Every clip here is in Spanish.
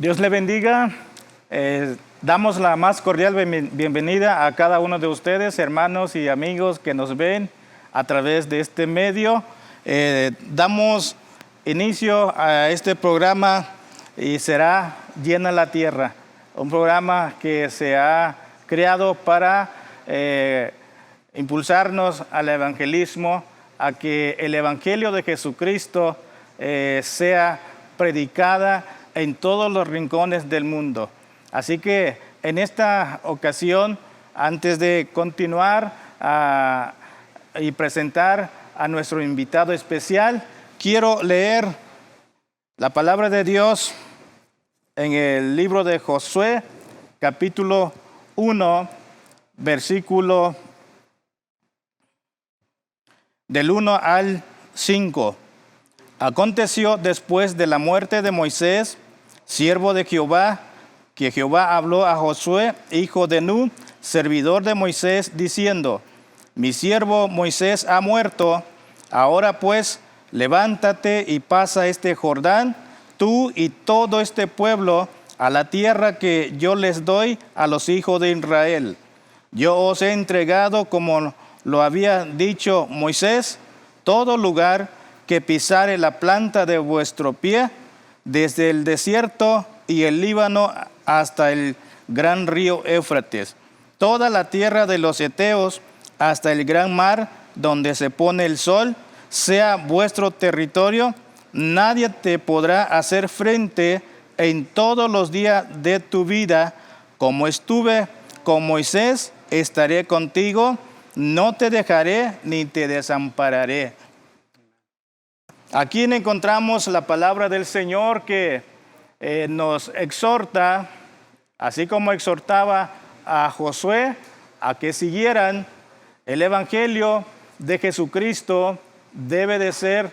Dios le bendiga. Damos la más cordial bienvenida a cada uno de ustedes, hermanos y amigos que nos ven a través de este medio. Damos inicio a este programa y será Llena la Tierra, un programa que se ha creado para impulsarnos al evangelismo, a que el evangelio de Jesucristo sea predicada en todos los rincones del mundo. Así que en esta ocasión, antes de continuar y presentar a nuestro invitado especial, quiero leer la palabra de Dios en el libro de Josué, capítulo 1, versículo del 1 al 5. Aconteció después de la muerte de Moisés, siervo de Jehová, que Jehová habló a Josué, hijo de Nun, servidor de Moisés, diciendo: Mi siervo Moisés ha muerto, ahora pues levántate y pasa este Jordán, tú y todo este pueblo, a la tierra que yo les doy a los hijos de Israel. Yo os he entregado, como lo había dicho Moisés, todo lugar que pisare la planta de vuestro pie, desde el desierto y el Líbano hasta el gran río Éufrates, toda la tierra de los heteos hasta el gran mar donde se pone el sol, sea vuestro territorio. Nadie te podrá hacer frente en todos los días de tu vida. Como estuve con Moisés, estaré contigo, no te dejaré ni te desampararé. Aquí encontramos la palabra del Señor que nos exhorta, así como exhortaba a Josué, a que siguieran el evangelio de Jesucristo. Debe de ser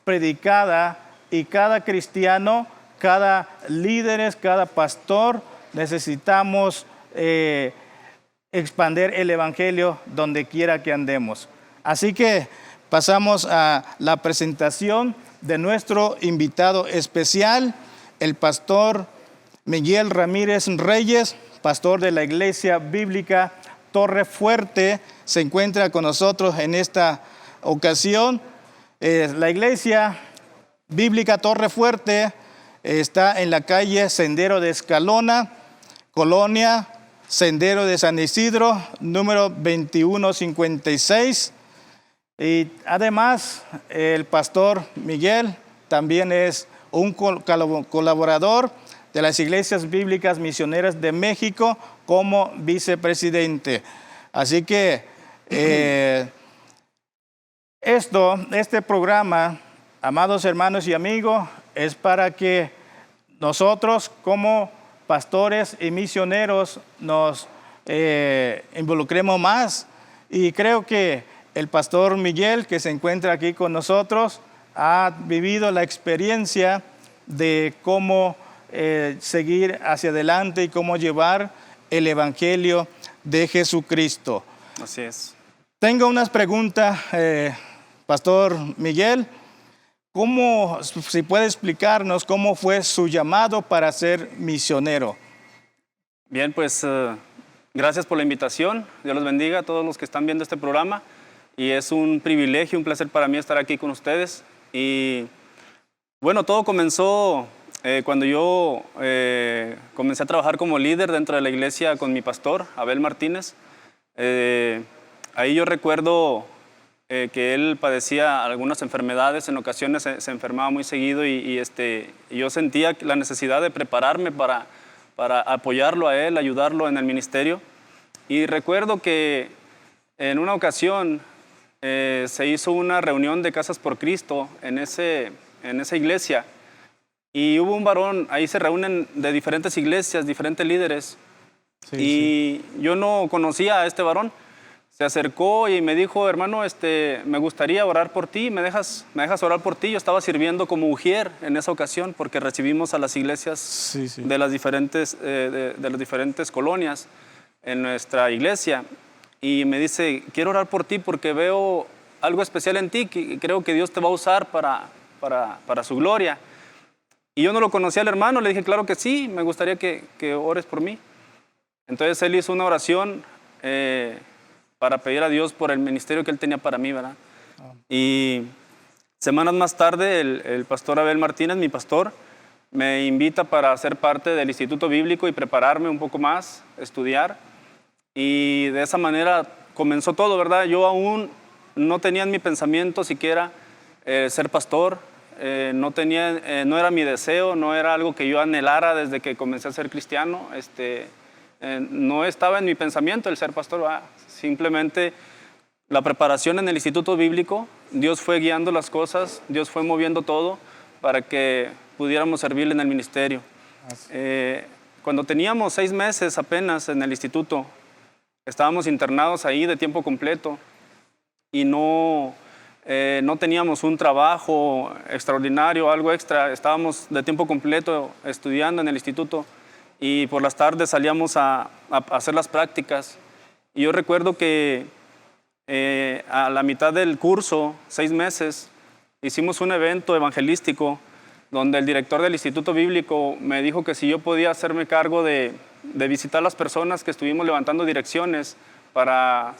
predicada y cada cristiano, cada líder, cada pastor, necesitamos expandir el evangelio donde quiera que andemos. Así que pasamos a la presentación de nuestro invitado especial, el pastor Miguel Ramírez Reyes, pastor de la Iglesia Bíblica Torre Fuerte. Se encuentra con nosotros en esta ocasión. La Iglesia Bíblica Torre Fuerte está en la calle Sendero de Escalona, Colonia Sendero de San Isidro, número 2156. Y además, el pastor Miguel también es un colaborador de las Iglesias Bíblicas Misioneras de México como vicepresidente. Así que este programa, amados hermanos y amigos, es para que nosotros como pastores y misioneros nos involucremos más. Y creo que el pastor Miguel, que se encuentra aquí con nosotros, ha vivido la experiencia de cómo seguir hacia adelante y cómo llevar el evangelio de Jesucristo. Así es. Tengo unas preguntas, pastor Miguel. Si puede explicarnos cómo fue su llamado para ser misionero. Bien, pues gracias por la invitación. Dios los bendiga a todos los que están viendo este programa. Y es un privilegio, un placer para mí estar aquí con ustedes. Y bueno, todo comenzó cuando yo comencé a trabajar como líder dentro de la iglesia con mi pastor, Abel Martínez. Ahí yo recuerdo que él padecía algunas enfermedades, en ocasiones se enfermaba muy seguido y yo sentía la necesidad de prepararme para apoyarlo a él, ayudarlo en el ministerio. Y recuerdo que en una ocasión se hizo una reunión de Casas por Cristo en esa iglesia y hubo un varón, ahí se reúnen de diferentes iglesias, diferentes líderes, y yo no conocía a este varón. Se acercó y me dijo: hermano, me gustaría orar por ti, ¿me dejas orar por ti? Yo estaba sirviendo como ujier en esa ocasión porque recibimos a las iglesias de las diferentes colonias en nuestra iglesia. Y me dice: quiero orar por ti porque veo algo especial en ti, que creo que Dios te va a usar para su gloria. Y yo no lo conocía al hermano, le dije, claro que sí, me gustaría que ores por mí. Entonces él hizo una oración para pedir a Dios por el ministerio que él tenía para mí, ¿verdad? Y semanas más tarde el pastor Abel Martínez, mi pastor, me invita para ser parte del Instituto Bíblico y prepararme un poco más, estudiar. Y de esa manera comenzó todo, ¿verdad? Yo aún no tenía en mi pensamiento siquiera ser pastor, no era mi deseo, no era algo que yo anhelara desde que comencé a ser cristiano. No estaba en mi pensamiento el ser pastor, ¿verdad? Simplemente la preparación en el Instituto Bíblico, Dios fue guiando las cosas, Dios fue moviendo todo para que pudiéramos servirle en el ministerio. Cuando teníamos 6 meses apenas en el instituto, estábamos internados ahí de tiempo completo y no teníamos un trabajo extraordinario, algo extra. Estábamos de tiempo completo estudiando en el instituto y por las tardes salíamos a hacer las prácticas. Y yo recuerdo que a la mitad del curso, 6 meses, hicimos un evento evangelístico donde el director del Instituto Bíblico me dijo que si yo podía hacerme cargo de visitar a las personas que estuvimos levantando direcciones para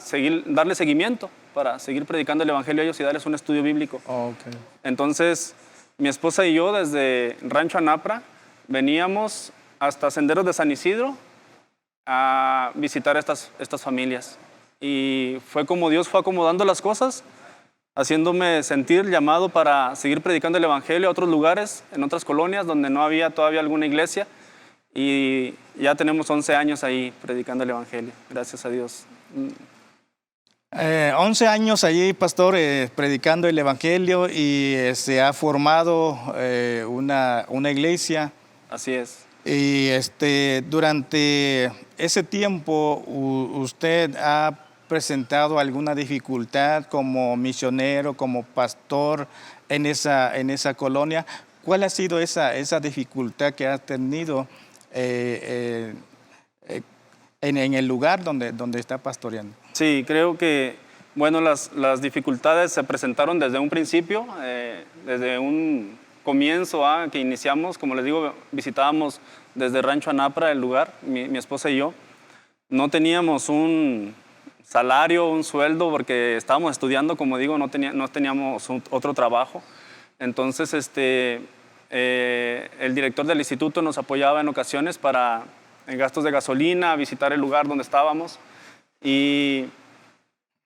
darle seguimiento, para seguir predicando el Evangelio a ellos y darles un estudio bíblico. Okay. Entonces, mi esposa y yo desde Rancho Anapra veníamos hasta Senderos de San Isidro a visitar estas familias. Y fue como Dios fue acomodando las cosas, haciéndome sentir llamado para seguir predicando el Evangelio a otros lugares, en otras colonias donde no había todavía alguna iglesia. Y ya tenemos 11 años ahí predicando el Evangelio, gracias a Dios. 11 años allí, pastor, predicando el Evangelio y se ha formado una iglesia. Así es. Y durante ese tiempo, ¿usted ha presentado alguna dificultad como misionero, como pastor en esa colonia? ¿Cuál ha sido esa dificultad que ha tenido en el lugar donde está pastoreando? Sí, creo que bueno, las dificultades se presentaron desde un principio, desde un comienzo que iniciamos. Como les digo, visitábamos desde Rancho Anapra el lugar, mi esposa y yo. No teníamos un salario, un sueldo, porque estábamos estudiando, como digo, no teníamos otro trabajo. Entonces, el director del instituto nos apoyaba en ocasiones en gastos de gasolina, visitar el lugar donde estábamos. Y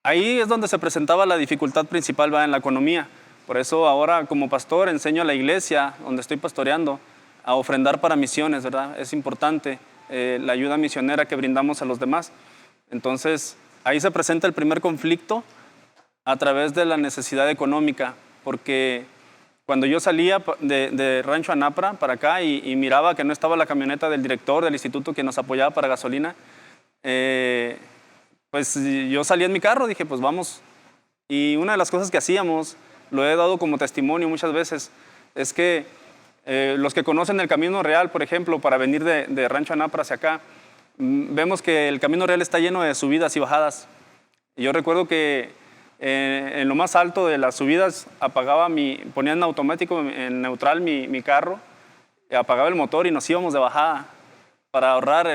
ahí es donde se presentaba la dificultad principal, en la economía. Por eso ahora como pastor enseño a la iglesia donde estoy pastoreando a ofrendar para misiones, ¿verdad? Es importante la ayuda misionera que brindamos a los demás. Entonces, ahí se presenta el primer conflicto a través de la necesidad económica, porque cuando yo salía de Rancho Anapra para acá y miraba que no estaba la camioneta del director del instituto que nos apoyaba para gasolina, pues yo salía en mi carro, dije, pues vamos. Y una de las cosas que hacíamos, lo he dado como testimonio muchas veces, es que los que conocen el Camino Real, por ejemplo, para venir de Rancho Anapra hacia acá, vemos que el Camino Real está lleno de subidas y bajadas. Y yo recuerdo que en lo más alto de las subidas ponía en automático, en neutral mi carro, apagaba el motor y nos íbamos de bajada para ahorrar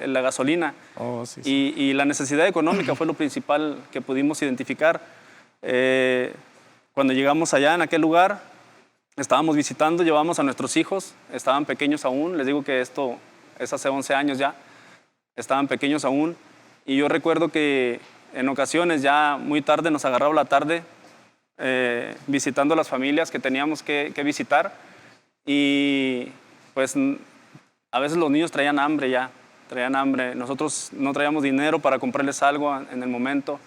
la gasolina. Oh, sí, sí. Y la necesidad económica fue lo principal que pudimos identificar. Cuando llegamos allá en aquel lugar, estábamos visitando, llevamos a nuestros hijos, estaban pequeños aún, les digo que esto es hace 11 años ya, estaban pequeños aún, y yo recuerdo que en ocasiones ya muy tarde nos agarraba la tarde visitando las familias que teníamos que visitar, y pues a veces los niños traían hambre ya, nosotros no traíamos dinero para comprarles algo en el momento,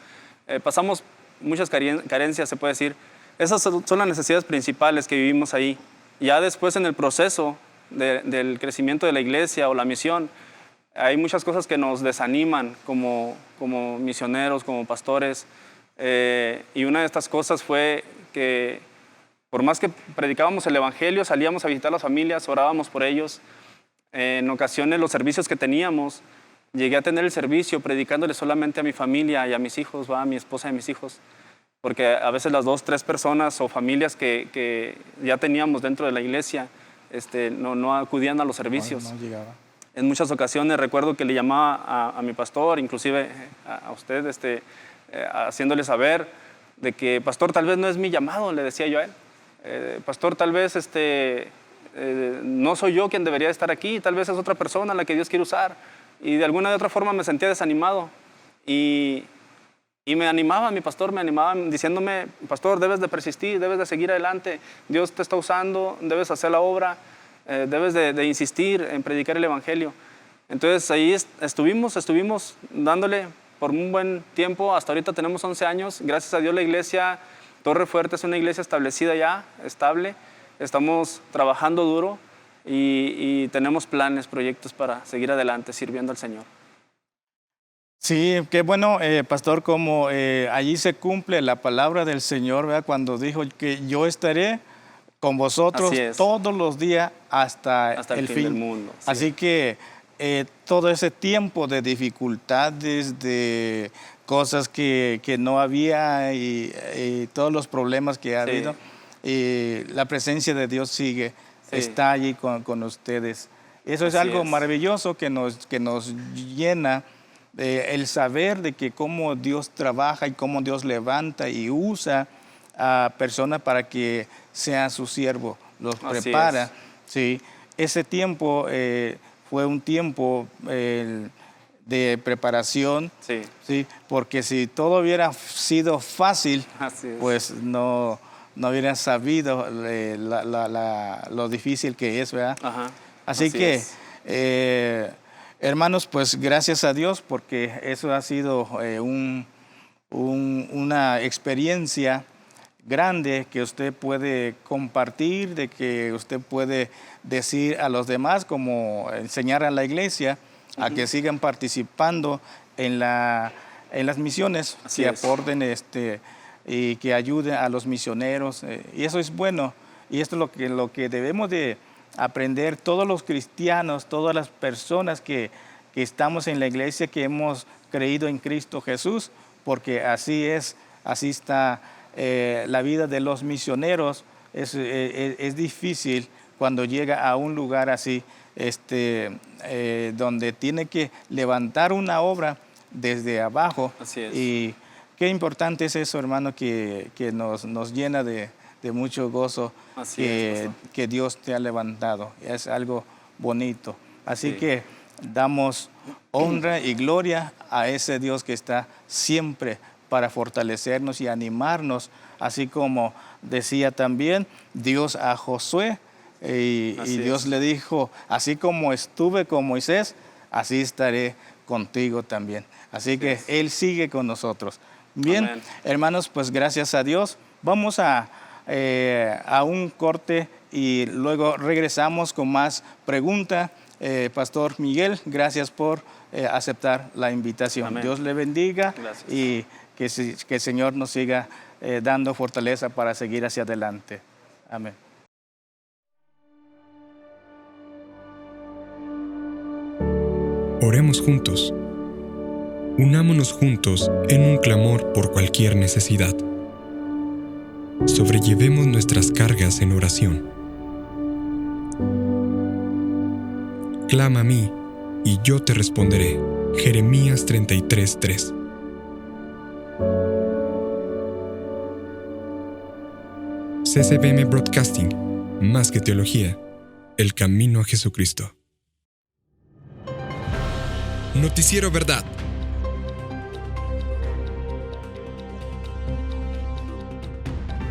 pasamos muchas carencias, se puede decir. Esas son las necesidades principales que vivimos ahí. Ya después en el proceso del crecimiento de la iglesia o la misión, hay muchas cosas que nos desaniman como misioneros, como pastores. Y una de estas cosas fue que por más que predicábamos el Evangelio, salíamos a visitar a las familias, orábamos por ellos. En ocasiones los servicios que teníamos, llegué a tener el servicio predicándole solamente a mi familia y a mis hijos, a mi esposa y a mis hijos. Porque a veces las 2, 3 personas o familias que ya teníamos dentro de la iglesia no acudían a los servicios. No llegaba. En muchas ocasiones recuerdo que le llamaba a mi pastor, inclusive a usted, haciéndole saber de que, pastor, tal vez no es mi llamado, le decía yo a él. Pastor, tal vez no soy yo quien debería estar aquí, tal vez es otra persona a la que Dios quiere usar. Y de alguna u otra forma me sentía desanimado. Y me animaba, mi pastor me animaba diciéndome, pastor, debes de persistir, debes de seguir adelante, Dios te está usando, debes hacer la obra, debes de insistir en predicar el evangelio. Entonces ahí estuvimos dándole por un buen tiempo, hasta ahorita tenemos 11 años, gracias a Dios la iglesia Torre Fuerte es una iglesia establecida ya, estable, estamos trabajando duro y tenemos planes, proyectos para seguir adelante sirviendo al Señor. Sí, qué bueno, pastor, como allí se cumple la palabra del Señor, ¿verdad? Cuando dijo que yo estaré con vosotros todos los días hasta el fin del mundo. Sí. Así que todo ese tiempo de dificultades, de cosas que no había y todos los problemas que ha habido, la presencia de Dios está allí con ustedes. Eso es algo maravilloso que nos llena. El saber de que cómo Dios trabaja y cómo Dios levanta y usa a personas para que sean su siervo, los prepara. Sí, ese tiempo fue un tiempo de preparación, sí, porque si todo hubiera sido fácil, pues no hubieran sabido lo difícil que es, ¿verdad? Ajá. Así que... hermanos, pues gracias a Dios porque eso ha sido una experiencia grande que usted puede compartir, de que usted puede decir a los demás, como enseñar a la iglesia a que sigan participando en las misiones, que aporten y que ayuden a los misioneros. Y eso es bueno y esto es lo que debemos de aprender todos los cristianos, todas las personas que estamos en la iglesia, que hemos creído en Cristo Jesús, porque así está la vida de los misioneros. Es difícil cuando llega a un lugar así, donde tiene que levantar una obra desde abajo. Así es. Y qué importante es eso, hermano, que nos llena de mucho gozo que Dios te ha levantado. Es algo bonito. Así que damos honra y gloria a ese Dios que está siempre para fortalecernos y animarnos, así como decía también Dios a Josué, y Dios le dijo, así como estuve con Moisés, así estaré contigo también. Así que Él sigue con nosotros. Bien, amén. Hermanos, pues gracias a Dios. Vamos a un corte y luego regresamos con más preguntas. Pastor Miguel, gracias por aceptar la invitación. Amén. Dios le bendiga. Gracias. Y que el Señor nos siga dando fortaleza para seguir hacia adelante. Amén. Oremos juntos. Unámonos juntos en un clamor por cualquier necesidad. Sobrellevemos nuestras cargas en oración. Clama a mí, y yo te responderé. Jeremías 33:3. CCBM Broadcasting, más que teología, el camino a Jesucristo. Noticiero Verdad.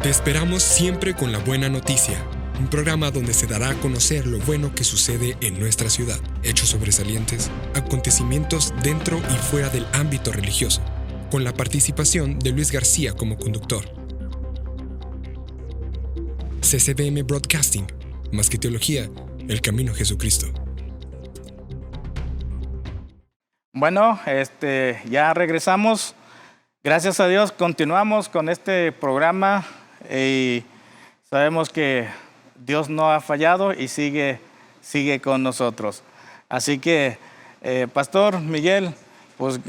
Te esperamos siempre con la buena noticia. Un programa donde se dará a conocer lo bueno que sucede en nuestra ciudad, hechos sobresalientes, acontecimientos dentro y fuera del ámbito religioso, con la participación de Luis García como conductor. CCBM Broadcasting, más que teología, el camino a Jesucristo. Bueno, ya regresamos. Gracias a Dios, continuamos con este programa y sabemos que Dios no ha fallado y sigue con nosotros. Así que, Pastor Miguel, pues,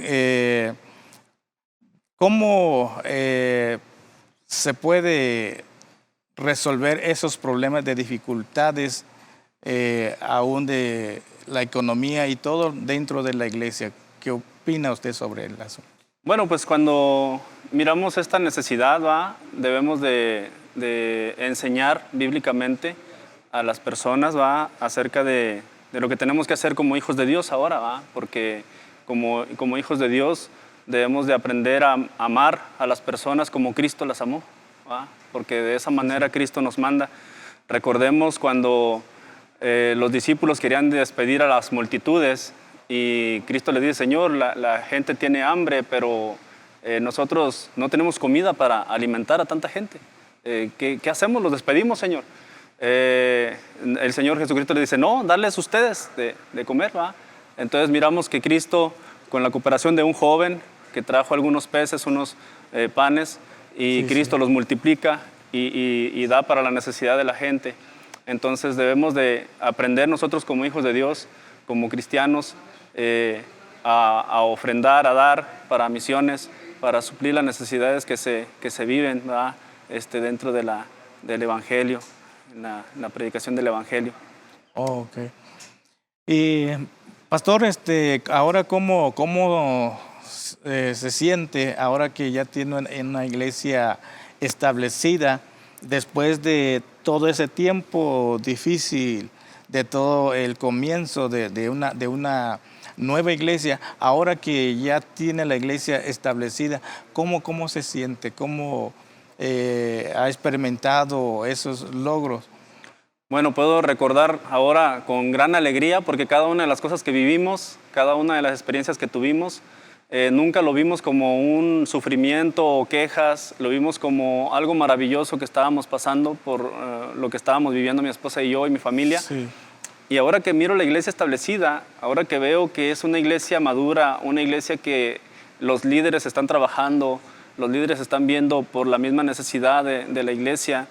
¿cómo se puede resolver esos problemas de dificultades aún de la economía y todo dentro de la iglesia. ¿Qué opina usted sobre el asunto? Bueno, pues cuando miramos esta necesidad, ¿va? Debemos de enseñar bíblicamente a las personas, ¿va? Acerca de lo que tenemos que hacer como hijos de Dios ahora, ¿va? Porque como hijos de Dios debemos de aprender a amar a las personas como Cristo las amó, ¿va? Porque de esa manera Cristo nos manda. Recordemos cuando los discípulos querían despedir a las multitudes y Cristo les dice, Señor, la gente tiene hambre, pero nosotros no tenemos comida para alimentar a tanta gente. ¿Qué hacemos? ¿Los despedimos, Señor? El Señor Jesucristo le dice, no, darles ustedes de comer, ¿va? Entonces miramos que Cristo, con la cooperación de un joven que trajo algunos peces, unos panes, y Cristo los multiplica y da para la necesidad de la gente. Entonces debemos de aprender nosotros como hijos de Dios, como cristianos, a ofrendar, a dar para misiones, para suplir las necesidades que se viven, ¿verdad? Dentro del Evangelio, en la predicación del Evangelio. Oh, ok. Y pastor, ahora cómo se siente ahora que ya tiene una iglesia establecida después de todo ese tiempo difícil, de todo el comienzo de una nueva iglesia, ahora que ya tiene la iglesia establecida, ¿cómo se siente? ¿Cómo ha experimentado esos logros? Bueno, puedo recordar ahora con gran alegría porque cada una de las cosas que vivimos, cada una de las experiencias que tuvimos, nunca lo vimos como un sufrimiento o quejas, lo vimos como algo maravilloso que estábamos pasando por lo que estábamos viviendo mi esposa y yo y mi familia. Sí. Y ahora que miro la iglesia establecida, ahora que veo que es una iglesia madura, una iglesia que los líderes están trabajando, los líderes están viendo por la misma necesidad de la iglesia,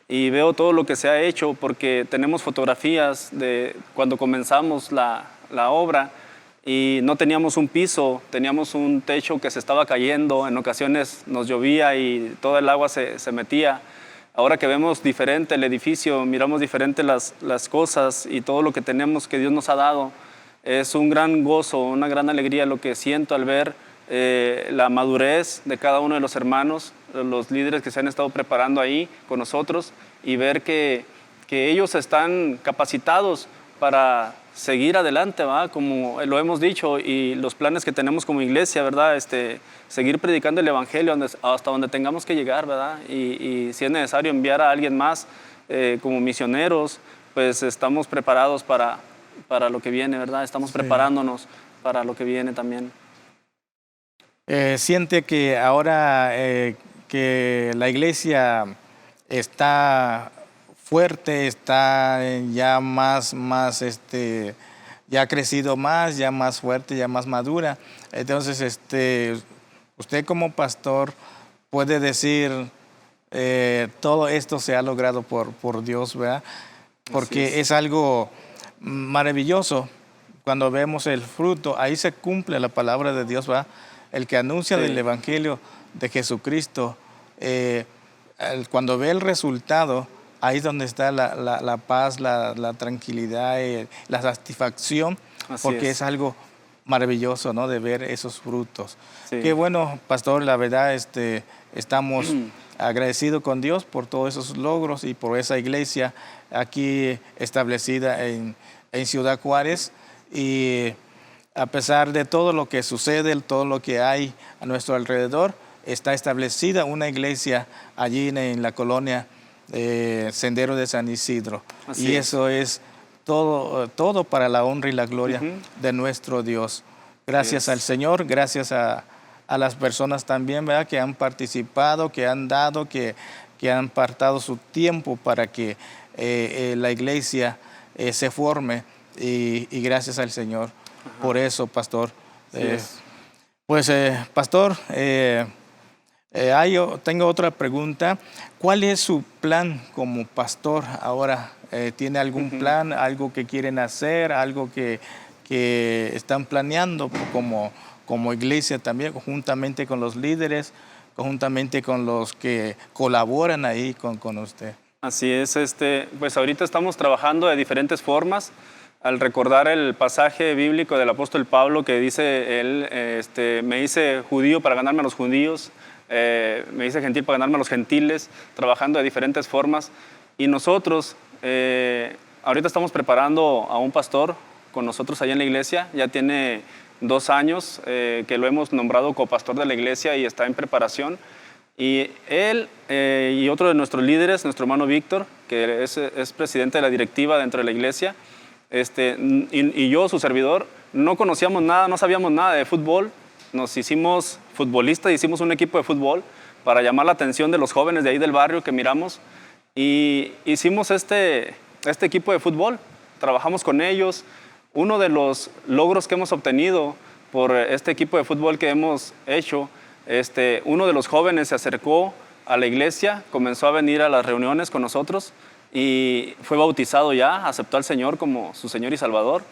y veo todo lo que se ha hecho porque tenemos fotografías de cuando comenzamos la obra y no teníamos un piso, teníamos un techo que se estaba cayendo, en ocasiones nos llovía y todo el agua se metía. Ahora que vemos diferente el edificio, miramos diferente las cosas y todo lo que tenemos que Dios nos ha dado, es un gran gozo, una gran alegría lo que siento al ver la madurez de cada uno de los hermanos, los líderes que se han estado preparando ahí con nosotros y ver que ellos están capacitados para seguir adelante, ¿va? Como lo hemos dicho, y los planes que tenemos como iglesia, ¿verdad? Seguir predicando el Evangelio hasta donde tengamos que llegar, ¿verdad? Y si es necesario enviar a alguien más como misioneros, pues estamos preparados para lo que viene, ¿verdad? Estamos preparándonos para lo que viene también. ¿Siente que ahora que la iglesia está fuerte, está ya más ya ha crecido más, ya más fuerte, ya más madura? Entonces, usted como pastor puede decir, todo esto se ha logrado por Dios, ¿verdad? Porque es algo maravilloso. Cuando vemos el fruto, ahí se cumple la palabra de Dios, ¿verdad? El que anuncia del Evangelio de Jesucristo, cuando ve el resultado, ahí es donde está la paz, la tranquilidad, la satisfacción, porque es algo maravilloso, ¿no? De ver esos frutos. Sí. Qué bueno, pastor, la verdad, estamos agradecidos con Dios por todos esos logros y por esa iglesia aquí establecida en Ciudad Juárez. Y a pesar de todo lo que sucede, todo lo que hay a nuestro alrededor, está establecida una iglesia allí en la colonia Sendero de San Isidro. Así es. Eso es todo para la honra y la gloria de nuestro Dios. Gracias al Señor, gracias a las personas también, ¿verdad? Que han participado, que han dado, que han apartado su tiempo para que la iglesia se forme y gracias al Señor. Por eso, pastor. Pastor, tengo otra pregunta. ¿Cuál es su plan como pastor ahora? ¿Tiene algún plan, algo que quieren hacer, algo que están planeando como iglesia también, conjuntamente con los líderes, conjuntamente con los que colaboran ahí con usted? Así es, pues ahorita estamos trabajando de diferentes formas. Al recordar el pasaje bíblico del apóstol Pablo que dice él, me hice judío para ganarme a los judíos, me hice gentil para ganarme a los gentiles, trabajando de diferentes formas. Y nosotros, ahorita estamos preparando a un pastor con nosotros allá en la iglesia, ya tiene 2 años que lo hemos nombrado copastor de la iglesia y está en preparación. Y él y otro de nuestros líderes, nuestro hermano Víctor, que es presidente de la directiva dentro de la iglesia, y yo, su servidor, no conocíamos nada, no sabíamos nada de fútbol. Nos hicimos futbolistas, hicimos un equipo de fútbol para llamar la atención de los jóvenes de ahí del barrio que miramos. Y hicimos este equipo de fútbol, trabajamos con ellos. Uno de los logros que hemos obtenido por este equipo de fútbol que hemos hecho, uno de los jóvenes se acercó a la iglesia, comenzó a venir a las reuniones con nosotros y fue bautizado ya, aceptó al Señor como su Señor y Salvador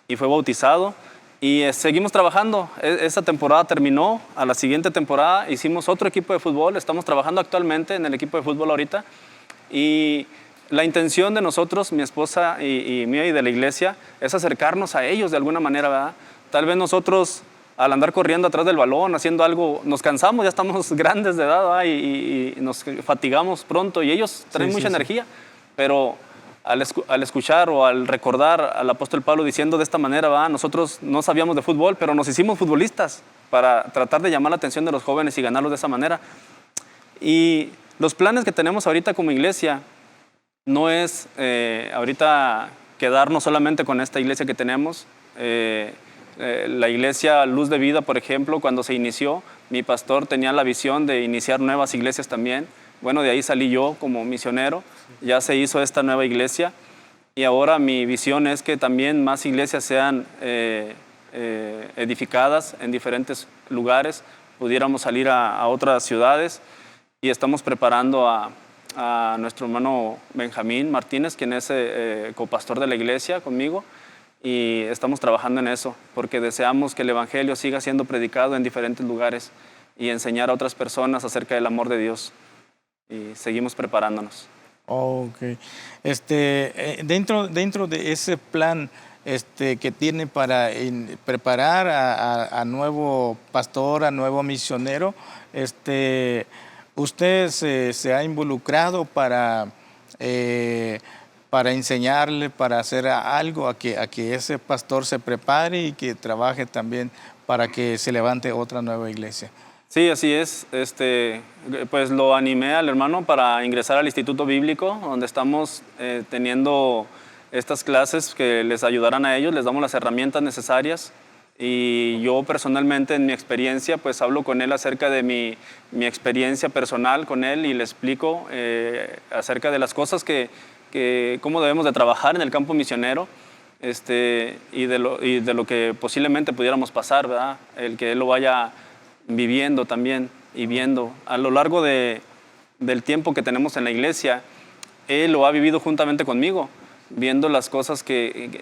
y fue bautizado. Y seguimos trabajando. Esa temporada terminó, a la siguiente temporada hicimos otro equipo de fútbol, estamos trabajando actualmente en el equipo de fútbol ahorita. Y la intención de nosotros, mi esposa y mía y de la iglesia, es acercarnos a ellos de alguna manera, ¿verdad? Tal vez nosotros, al andar corriendo atrás del balón, haciendo algo, nos cansamos, ya estamos grandes de edad, ¿verdad? Y nos fatigamos pronto y ellos traen mucha energía, pero al escuchar o al recordar al apóstol Pablo diciendo de esta manera, ¿verdad? Nosotros no sabíamos de fútbol, pero nos hicimos futbolistas para tratar de llamar la atención de los jóvenes y ganarlos de esa manera. Y los planes que tenemos ahorita como iglesia no es ahorita quedarnos solamente con esta iglesia que tenemos. La iglesia Luz de Vida, por ejemplo, cuando se inició, mi pastor tenía la visión de iniciar nuevas iglesias también. Bueno, de ahí salí yo como misionero, ya se hizo esta nueva iglesia y ahora mi visión es que también más iglesias sean edificadas en diferentes lugares, pudiéramos salir a otras ciudades y estamos preparando a nuestro hermano Benjamín Martínez, quien es copastor de la iglesia conmigo. Y estamos trabajando en eso, porque deseamos que el Evangelio siga siendo predicado en diferentes lugares y enseñar a otras personas acerca del amor de Dios. Y seguimos preparándonos. Ok. Dentro de ese plan que tiene para preparar a nuevo pastor, a nuevo misionero, ¿usted se ha involucrado para enseñarle, para hacer algo a que ese pastor se prepare y que trabaje también para que se levante otra nueva iglesia? Sí, así es. Pues lo animé al hermano para ingresar al Instituto Bíblico, donde estamos teniendo estas clases que les ayudarán a ellos, les damos las herramientas necesarias. Y yo personalmente, en mi experiencia, pues hablo con él acerca de mi experiencia personal con él y le explico acerca de las cosas cómo debemos de trabajar en el campo misionero y de lo que posiblemente pudiéramos pasar, ¿verdad? El que él lo vaya viviendo también y viendo. A lo largo del tiempo que tenemos en la iglesia, él lo ha vivido juntamente conmigo, viendo las cosas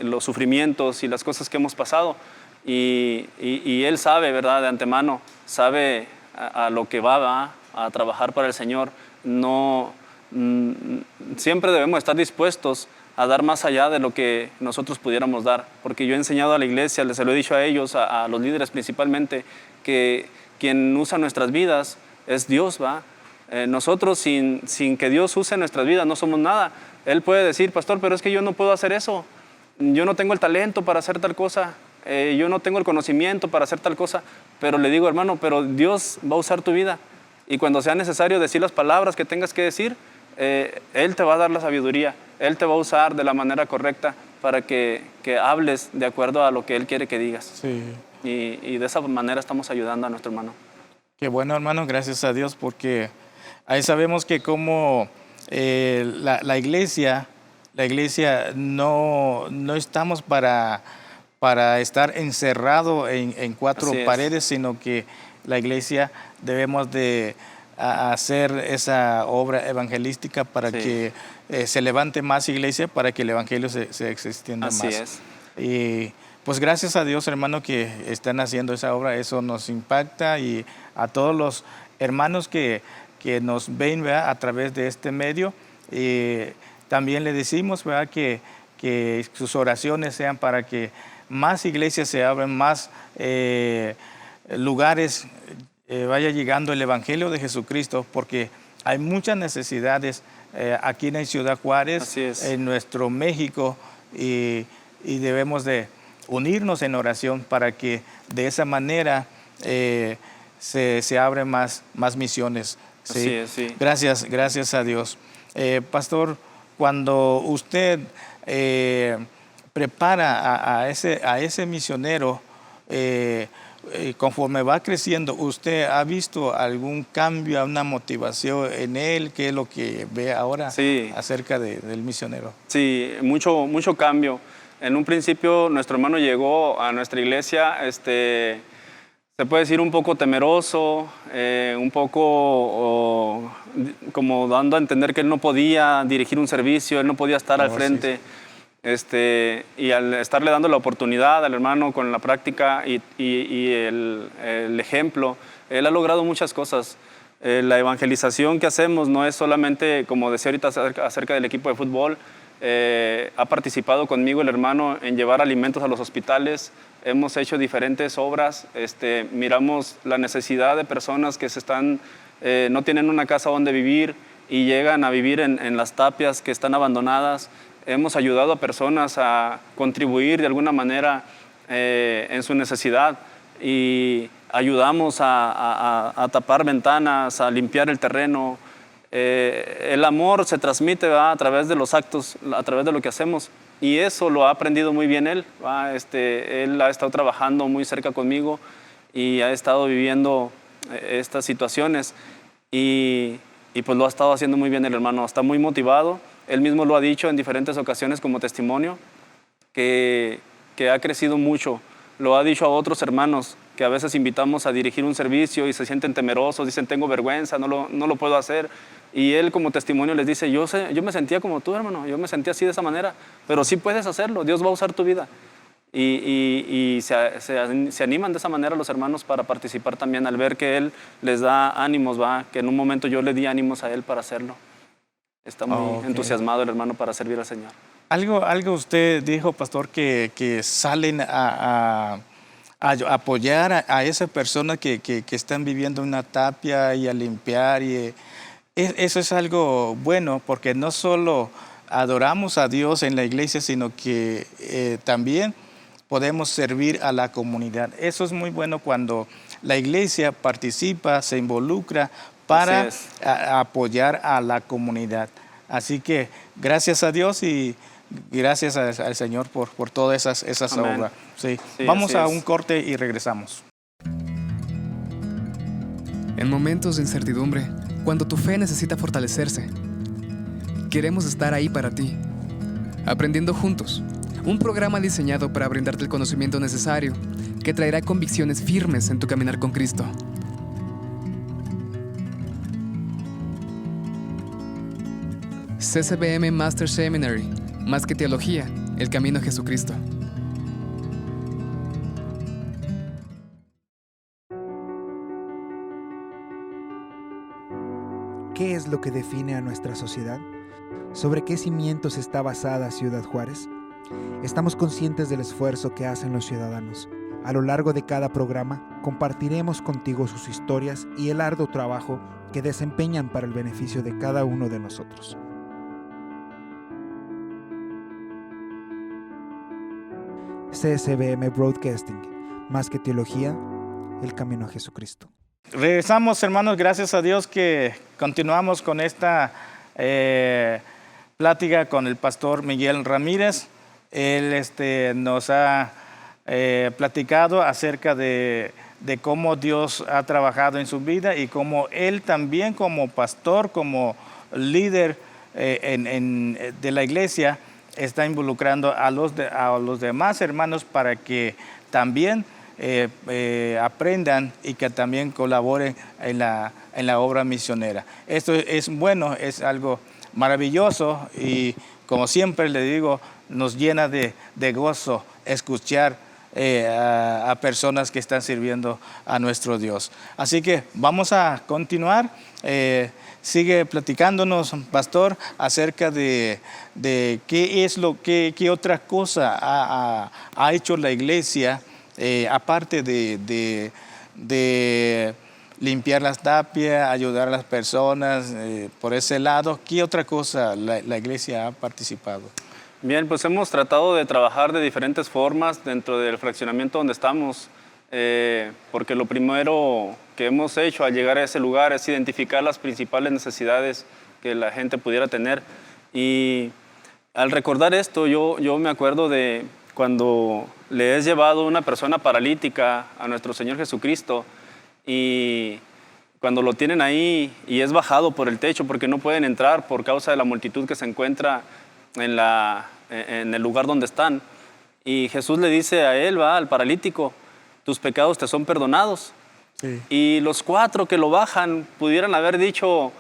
los sufrimientos y las cosas que hemos pasado. Y él sabe, ¿verdad? De antemano, sabe a lo que va a trabajar para el Señor. Siempre debemos estar dispuestos a dar más allá de lo que nosotros pudiéramos dar, porque yo he enseñado a la iglesia, les lo he dicho a ellos, a los líderes principalmente, que quien usa nuestras vidas es Dios, ¿va? Nosotros sin que Dios use nuestras vidas no somos nada. Él puede decir, pastor, pero es que yo no puedo hacer eso, yo no tengo el talento para hacer tal cosa, yo no tengo el conocimiento para hacer tal cosa, pero le digo, hermano, pero Dios va a usar tu vida y cuando sea necesario decir las palabras que tengas que decir, Él te va a dar la sabiduría, Él te va a usar de la manera correcta para que hables de acuerdo a lo que Él quiere que digas. Sí. Y de esa manera estamos ayudando a nuestro hermano. Qué bueno, hermano, gracias a Dios, porque ahí sabemos que como la iglesia no estamos para estar encerrado en cuatro paredes, sino que la iglesia debemos de hacer esa obra evangelística para que se levante más iglesia, para que el evangelio se extienda más. Así es. Y pues gracias a Dios, hermano, que están haciendo esa obra, eso nos impacta, y a todos los hermanos que nos ven, ¿verdad?, a través de este medio, También le decimos, ¿verdad?, que sus oraciones sean para que más iglesias se abran, más lugares vaya llegando el Evangelio de Jesucristo, porque hay muchas necesidades aquí en Ciudad Juárez, en nuestro México, y debemos de unirnos en oración para que de esa manera se abren más misiones. ¿Sí? Así es, sí. Gracias a Dios. Pastor, cuando usted prepara a ese misionero, conforme va creciendo, ¿usted ha visto algún cambio, una motivación en él? ¿Qué es lo que ve ahora acerca del misionero? Sí, mucho cambio. En un principio nuestro hermano llegó a nuestra iglesia, se puede decir un poco temeroso, un poco como dando a entender que él no podía dirigir un servicio, él no podía estar al frente. Y al estarle dando la oportunidad al hermano con la práctica y el ejemplo, él ha logrado muchas cosas. La evangelización que hacemos no es solamente, como decía ahorita acerca del equipo de fútbol, ha participado conmigo el hermano en llevar alimentos a los hospitales, hemos hecho diferentes obras, miramos la necesidad de personas que no tienen una casa donde vivir y llegan a vivir en las tapias que están abandonadas. Hemos ayudado a personas a contribuir de alguna manera en su necesidad y ayudamos a tapar ventanas, a limpiar el terreno. El amor se transmite a través de los actos, a través de lo que hacemos, y eso lo ha aprendido muy bien él. Él ha estado trabajando muy cerca conmigo y ha estado viviendo estas situaciones y pues lo ha estado haciendo muy bien el hermano. Está muy motivado. Él mismo lo ha dicho en diferentes ocasiones como testimonio, que ha crecido mucho. Lo ha dicho a otros hermanos que a veces invitamos a dirigir un servicio y se sienten temerosos, dicen tengo vergüenza, no lo puedo hacer. Y él como testimonio les dice, yo me sentía como tú, hermano, yo me sentía así de esa manera, pero sí puedes hacerlo, Dios va a usar tu vida. Y se animan de esa manera los hermanos para participar también, al ver que él les da ánimos, que en un momento yo le di ánimos a él para hacerlo. Está muy entusiasmado el hermano para servir al Señor. Algo usted dijo, pastor, que salen a apoyar a esas personas que están viviendo una tapia y a limpiar. Eso es algo bueno, porque no solo adoramos a Dios en la iglesia, sino que también podemos servir a la comunidad. Eso es muy bueno cuando la iglesia participa, se involucra para apoyar a la comunidad. Así que gracias a Dios y gracias al Señor por todas esas obras. Sí. Vamos a un corte y regresamos. En momentos de incertidumbre, cuando tu fe necesita fortalecerse, queremos estar ahí para ti. Aprendiendo Juntos, un programa diseñado para brindarte el conocimiento necesario que traerá convicciones firmes en tu caminar con Cristo. CCBM Master Seminary, más que teología, el camino a Jesucristo. ¿Qué es lo que define a nuestra sociedad? ¿Sobre qué cimientos está basada Ciudad Juárez? Estamos conscientes del esfuerzo que hacen los ciudadanos. A lo largo de cada programa, compartiremos contigo sus historias y el arduo trabajo que desempeñan para el beneficio de cada uno de nosotros. CSBM Broadcasting, más que teología, el camino a Jesucristo. Regresamos, hermanos, gracias a Dios que continuamos con esta plática con el pastor Miguel Ramírez. Él nos ha platicado acerca de cómo Dios ha trabajado en su vida y cómo él también como pastor, como líder de la iglesia, está involucrando a los demás hermanos para que también aprendan y que también colaboren en la obra misionera. Esto es bueno, es algo maravilloso y como siempre le digo, nos llena de gozo escuchar a personas que están sirviendo a nuestro Dios. Así que vamos a continuar. Sigue platicándonos, pastor, acerca de qué es qué otra cosa ha hecho la iglesia, aparte de limpiar las tapias, ayudar a las personas, por ese lado. ¿Qué otra cosa la iglesia ha participado? Bien, pues hemos tratado de trabajar de diferentes formas dentro del fraccionamiento donde estamos, porque lo primero que hemos hecho al llegar a ese lugar es identificar las principales necesidades que la gente pudiera tener. Y al recordar esto, yo me acuerdo de cuando le he llevado una persona paralítica a nuestro Señor Jesucristo, y cuando lo tienen ahí y es bajado por el techo porque no pueden entrar por causa de la multitud que se encuentra en el lugar donde están. Y Jesús le dice a él, al paralítico, tus pecados te son perdonados. Sí. Y los 4 que lo bajan pudieran haber dicho,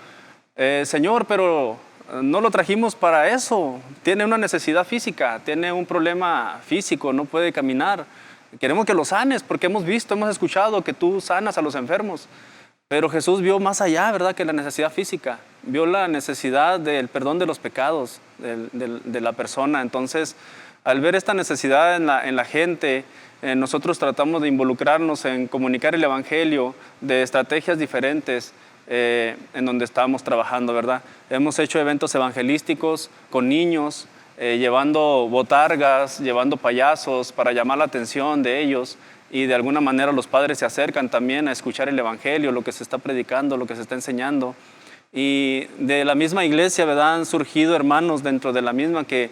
Señor, pero no lo trajimos para eso. Tiene una necesidad física, tiene un problema físico, no puede caminar. Queremos que lo sanes porque hemos escuchado que tú sanas a los enfermos. Pero Jesús vio más allá, ¿verdad?, que la necesidad física. Vio la necesidad del perdón de los pecados de la persona. Entonces, al ver esta necesidad en la gente, nosotros tratamos de involucrarnos en comunicar el Evangelio de estrategias diferentes en donde estamos trabajando, ¿verdad? Hemos hecho eventos evangelísticos con niños, llevando botargas, llevando payasos para llamar la atención de ellos, y de alguna manera los padres se acercan también a escuchar el Evangelio, lo que se está predicando, lo que se está enseñando. Y de la misma iglesia, ¿verdad?, han surgido hermanos dentro de la misma que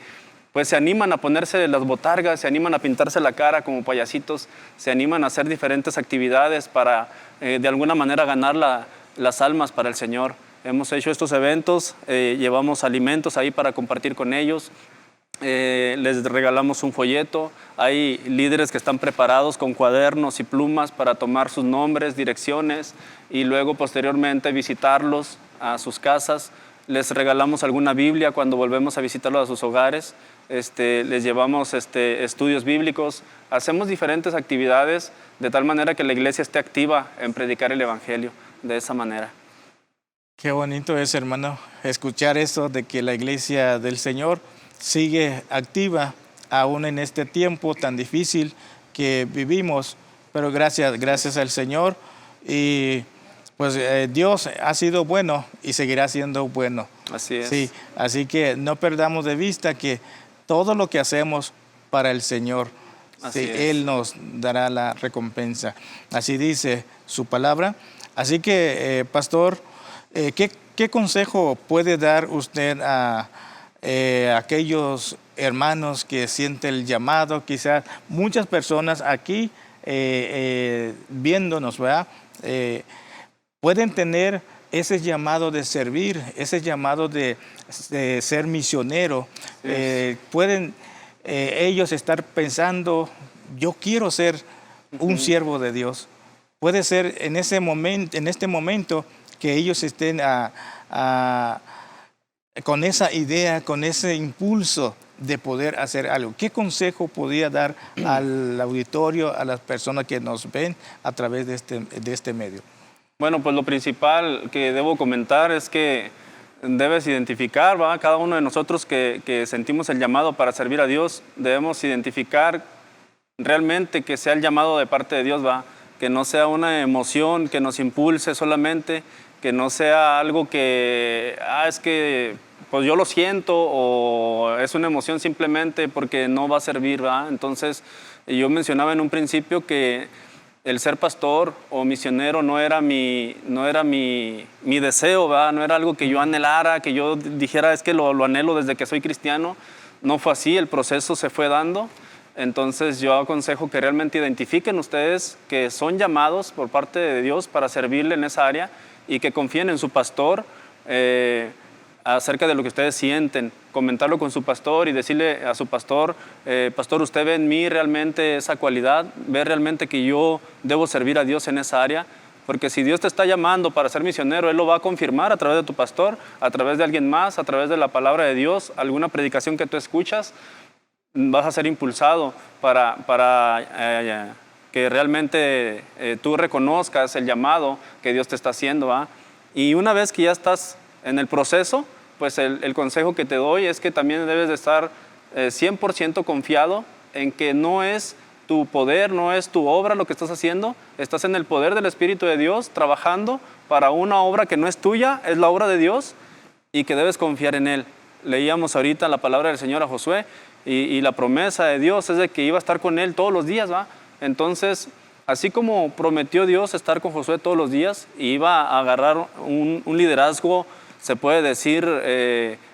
pues se animan a ponerse las botargas, se animan a pintarse la cara como payasitos, se animan a hacer diferentes actividades para de alguna manera ganar las almas para el Señor. Hemos hecho estos eventos, llevamos alimentos ahí para compartir con ellos. Les regalamos un folleto. Hay líderes que están preparados con cuadernos y plumas para tomar sus nombres, direcciones, y luego posteriormente visitarlos a sus casas. Les regalamos alguna Biblia cuando volvemos a visitarlos a sus hogares. Les llevamos estudios bíblicos. Hacemos diferentes actividades de tal manera que la iglesia esté activa en predicar el Evangelio de esa manera. Qué bonito es, hermano, escuchar eso de que la iglesia del Señor sigue activa aún en este tiempo tan difícil que vivimos, pero gracias al Señor, y pues Dios ha sido bueno y seguirá siendo bueno. Así es. Sí, así que no perdamos de vista que todo lo que hacemos para el Señor, sí, Él nos dará la recompensa. Así dice su palabra. Así que, pastor, ¿qué consejo puede dar usted a aquellos hermanos que sienten el llamado? Quizás muchas personas aquí viéndonos, ¿verdad? Pueden tener ese llamado de servir, ese llamado de ser misionero. Pueden ellos estar pensando, yo quiero ser un siervo de Dios. Puede ser en este momento que ellos estén con esa idea, con ese impulso de poder hacer algo. ¿Qué consejo podría dar al auditorio, a las personas que nos ven a través de este medio? Bueno, pues lo principal que debo comentar es que debes identificar, ¿va? Cada uno de nosotros que sentimos el llamado para servir a Dios, debemos identificar realmente que sea el llamado de parte de Dios, ¿va? Que no sea una emoción que nos impulse solamente, que no sea algo que, es que pues yo lo siento, o es una emoción simplemente porque no va a servir, ¿va? Entonces, yo mencionaba en un principio que el ser pastor o misionero no era mi deseo, ¿va? No era algo que yo anhelara, que yo dijera, es que lo anhelo desde que soy cristiano. No fue así, el proceso se fue dando. Entonces yo aconsejo que realmente identifiquen ustedes que son llamados por parte de Dios para servirle en esa área, y que confíen en su pastor acerca de lo que ustedes sienten, comentarlo con su pastor y decirle a su pastor, pastor, usted ve en mí realmente esa cualidad, ve realmente que yo debo servir a Dios en esa área, porque si Dios te está llamando para ser misionero, Él lo va a confirmar a través de tu pastor, a través de alguien más, a través de la palabra de Dios, alguna predicación que tú escuchas. vas a ser impulsado para que realmente tú reconozcas el llamado que Dios te está haciendo, ¿va? Y una vez que ya estás en el proceso, pues el consejo que te doy es que también debes de estar 100% confiado en que no es tu poder, no es tu obra lo que estás haciendo, estás en el poder del Espíritu de Dios trabajando para una obra que no es tuya, es la obra de Dios y que debes confiar en Él. Leíamos ahorita la palabra del Señor a Josué y la promesa de Dios es de que iba a estar con Él todos los días, ¿va? Entonces, así como prometió Dios estar con Josué todos los días, y iba a agarrar un liderazgo, se puede decir,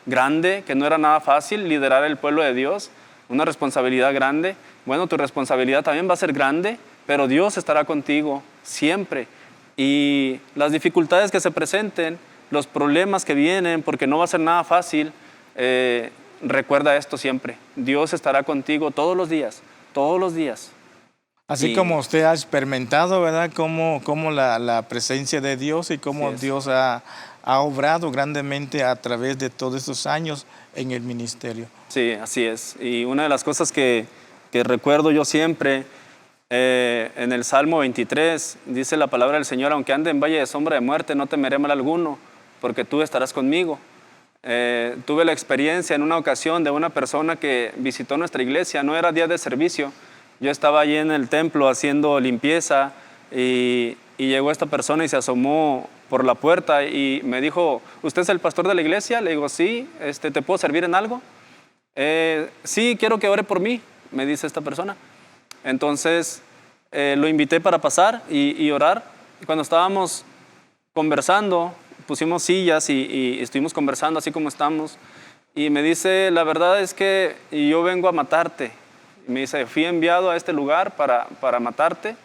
grande, que no era nada fácil liderar el pueblo de Dios, una responsabilidad grande. Bueno, tu responsabilidad también va a ser grande, pero Dios estará contigo siempre. Y las dificultades que se presenten, los problemas que vienen, porque no va a ser nada fácil, recuerda esto siempre. Dios estará contigo todos los días, todos los días. Así como usted ha experimentado, ¿verdad? Cómo la presencia de Dios y cómo Dios ha obrado grandemente a través de todos estos años en el ministerio. Sí, así es. Y una de las cosas que recuerdo yo siempre, en el Salmo 23, dice la palabra del Señor: aunque ande en valle de sombra de muerte, no temeré mal alguno, porque tú estarás conmigo. Tuve la experiencia en una ocasión de una persona que visitó nuestra iglesia, no era día de servicio. Yo estaba allí en el templo haciendo limpieza y llegó esta persona y se asomó por la puerta y me dijo: ¿usted es el pastor de la iglesia? Le digo: sí. ¿Te puedo servir en algo? Sí, quiero que ore por mí, me dice esta persona. Entonces lo invité para pasar y orar. Y cuando estábamos conversando, pusimos sillas y estuvimos conversando así como estamos. Y me dice: la verdad es que yo vengo a matarte. Y me dice: fui enviado a este lugar para matarte.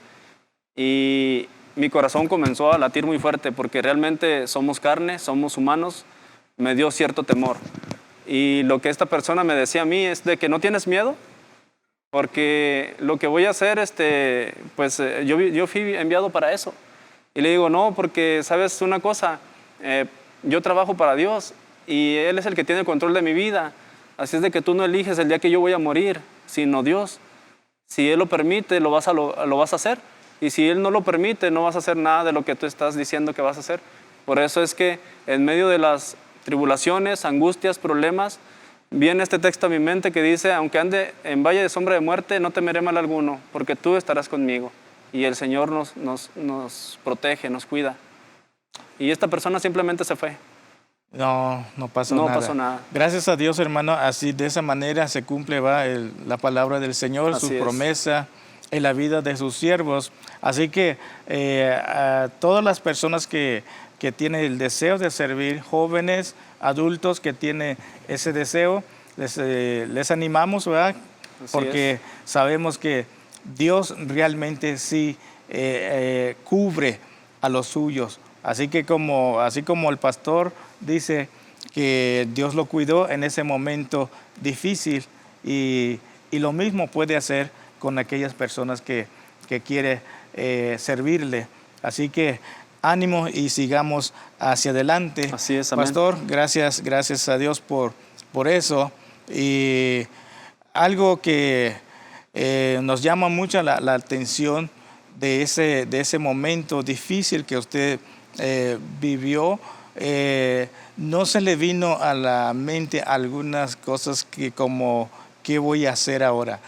Y mi corazón comenzó a latir muy fuerte porque realmente somos carne, somos humanos. Me dio cierto temor. Y lo que esta persona me decía a mí es de que no tienes miedo, porque lo que voy a hacer, pues yo fui enviado para eso. Y le digo: no, porque sabes una cosa, yo trabajo para Dios y Él es el que tiene el control de mi vida. Así es de que tú no eliges el día que yo voy a morir, sino Dios. Si Él lo permite, lo vas a hacer. Y si Él no lo permite, no vas a hacer nada de lo que tú estás diciendo que vas a hacer. Por eso es que en medio de las tribulaciones, angustias, problemas, viene este texto a mi mente que dice: aunque ande en valle de sombra de muerte, no temeré mal alguno, porque tú estarás conmigo. Y el Señor nos protege, nos cuida. Y esta persona simplemente se fue. No pasó nada. No pasó nada. Gracias a Dios, hermano, así de esa manera se cumple la palabra del Señor, Así su es. promesa en la vida de sus siervos. Así que a todas las personas que tienen el deseo de servir, jóvenes, adultos que tienen ese deseo, les animamos, ¿verdad? Porque sabemos que Dios realmente sí cubre a los suyos. Así como el pastor dice que Dios lo cuidó en ese momento difícil, y lo mismo puede hacer con aquellas personas que quiere servirle. Así que ánimo y sigamos hacia adelante. Así es, amén. Pastor, gracias a Dios por eso. Y algo que nos llama mucho la atención de ese momento difícil que usted vivió, ¿no se le vino a la mente algunas cosas como qué voy a hacer ahora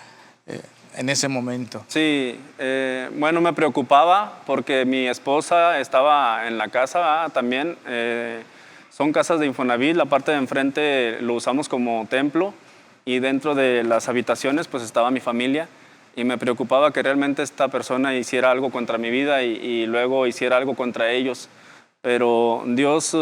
en ese momento? Sí, bueno, me preocupaba porque mi esposa estaba en la casa también. Son casas de Infonavit, la parte de enfrente lo usamos como templo y dentro de las habitaciones pues estaba mi familia. Y me preocupaba que realmente esta persona hiciera algo contra mi vida y luego hiciera algo contra ellos. Pero Dios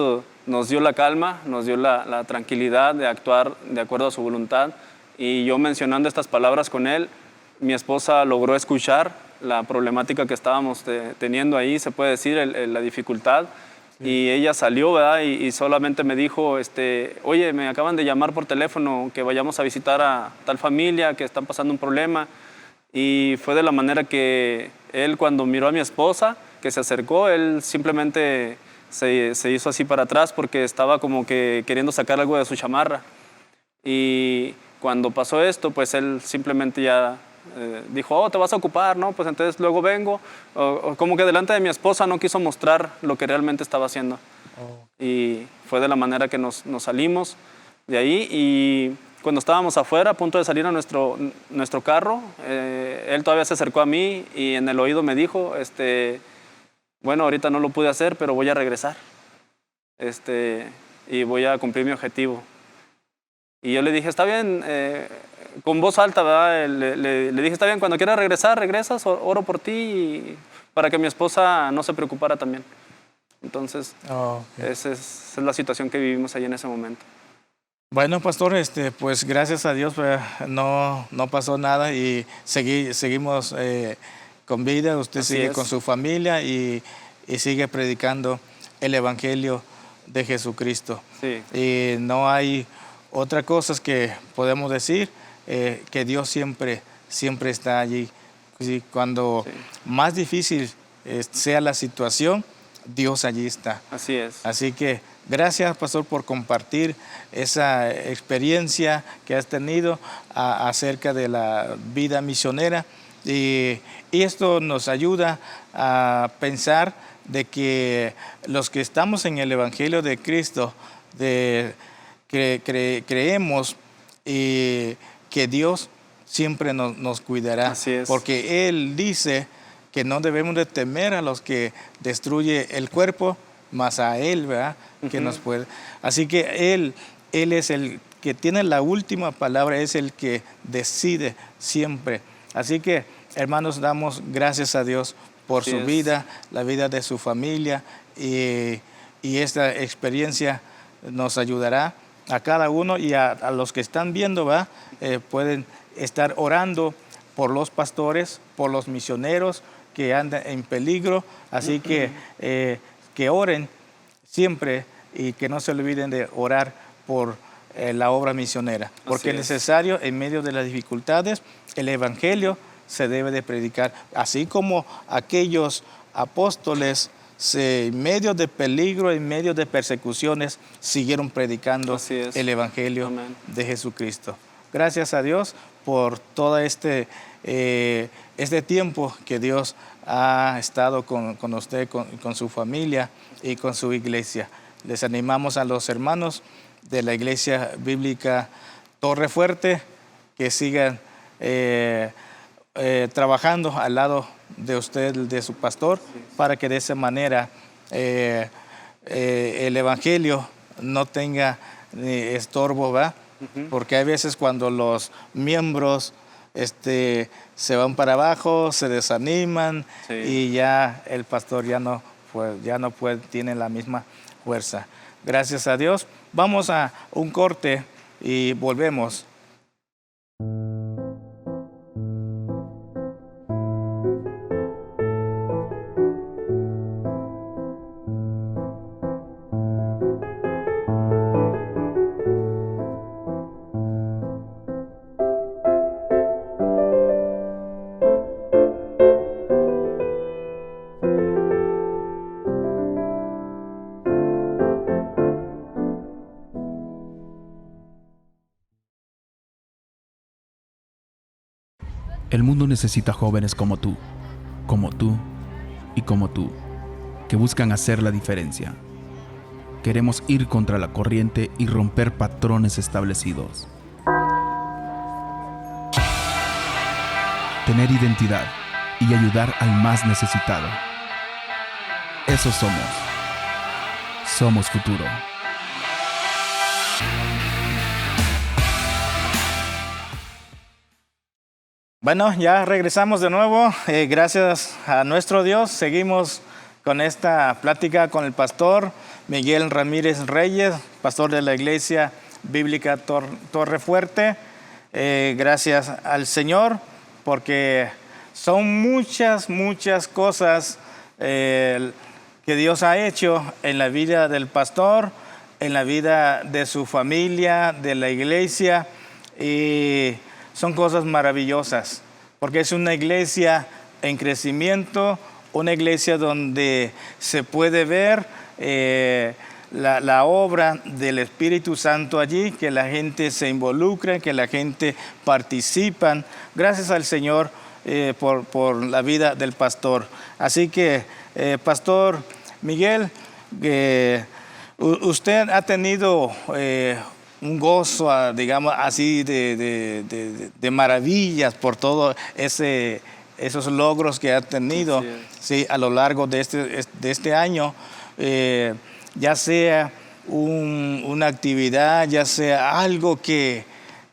nos dio la calma, nos dio la tranquilidad de actuar de acuerdo a su voluntad. Y yo mencionando estas palabras con él, mi esposa logró escuchar la problemática que estábamos teniendo ahí, se puede decir, la dificultad. Sí. Y ella salió, ¿verdad? Y solamente me dijo, oye, me acaban de llamar por teléfono que vayamos a visitar a tal familia que están pasando un problema. Y fue de la manera que él, cuando miró a mi esposa, que se acercó, él simplemente se hizo así para atrás porque estaba como que queriendo sacar algo de su chamarra. Y Cuando pasó esto, pues él simplemente ya dijo, oh, te vas a ocupar, ¿no? Pues entonces luego vengo. O como que delante de mi esposa no quiso mostrar lo que realmente estaba haciendo. Y fue de la manera que nos salimos de ahí. Y cuando estábamos afuera, a punto de salir a nuestro carro, él todavía se acercó a mí y en el oído me dijo, bueno, ahorita no lo pude hacer, pero voy a regresar. Y voy a cumplir mi objetivo. Y yo le dije, está bien, con voz alta, ¿verdad? Le dije, está bien, cuando quieras regresar, regresas, oro por ti y para que mi esposa no se preocupara también. Entonces, esa es la situación que vivimos ahí en ese momento. Bueno, pastor, pues gracias a Dios no pasó nada y seguimos con vida. Usted Así sigue es. con su familia y sigue predicando el Evangelio de Jesucristo. Sí. Y no hay otra cosa que podemos decir, que Dios siempre está allí. Sí, cuando más difícil sea la situación, Dios allí está. Así es. Así que gracias, pastor, por compartir esa experiencia que has tenido acerca de la vida misionera. Y esto nos ayuda a pensar de que los que estamos en el Evangelio de Cristo, creemos que Dios siempre nos cuidará. Así es. Porque Él dice que no debemos de temer a los que destruye el cuerpo, más a Él, ¿verdad? Que nos puede. Así que Él es el que tiene la última palabra, es el que decide siempre. Así que, hermanos, damos gracias a Dios por su vida, la vida de su familia, y esta experiencia nos ayudará a cada uno y a los que están viendo, ¿verdad? Pueden estar orando por los pastores, por los misioneros que andan en peligro. Así que oren siempre y que no se olviden de orar por la obra misionera. Porque es necesario, en medio de las dificultades, el Evangelio se debe de predicar. Así como aquellos apóstoles, en medio de peligro, en medio de persecuciones, siguieron predicando el Evangelio de Jesucristo. Gracias a Dios por todo este tiempo que Dios ha estado con usted, con su familia y con su iglesia. Les animamos a los hermanos de la Iglesia Bíblica Torre Fuerte que sigan trabajando al lado de usted, de su pastor, para que de esa manera el Evangelio no tenga estorbo, ¿va? Porque hay veces cuando los miembros se van para abajo, se desaniman y ya el pastor ya no puede, tiene la misma fuerza. Gracias a Dios. Vamos a un corte y volvemos. El mundo necesita jóvenes como tú y como tú, que buscan hacer la diferencia. Queremos ir contra la corriente y romper patrones establecidos. Tener identidad y ayudar al más necesitado. Eso somos. Somos futuro. Bueno, ya regresamos de nuevo. Gracias a nuestro Dios. Seguimos con esta plática con el pastor Miguel Ramírez Reyes, pastor de la Iglesia Bíblica Torre Fuerte. Gracias al Señor, porque son muchas cosas que Dios ha hecho en la vida del pastor, en la vida de su familia, de la iglesia, y son cosas maravillosas, porque es una iglesia en crecimiento, una iglesia donde se puede ver la obra del Espíritu Santo allí, que la gente se involucra, que la gente participa. Gracias al Señor por la vida del pastor. Así que, Pastor Miguel, usted ha tenido un gozo, digamos así, de maravillas por todos esos logros que ha tenido, sí, a lo largo de este año, ya sea una actividad, ya sea algo que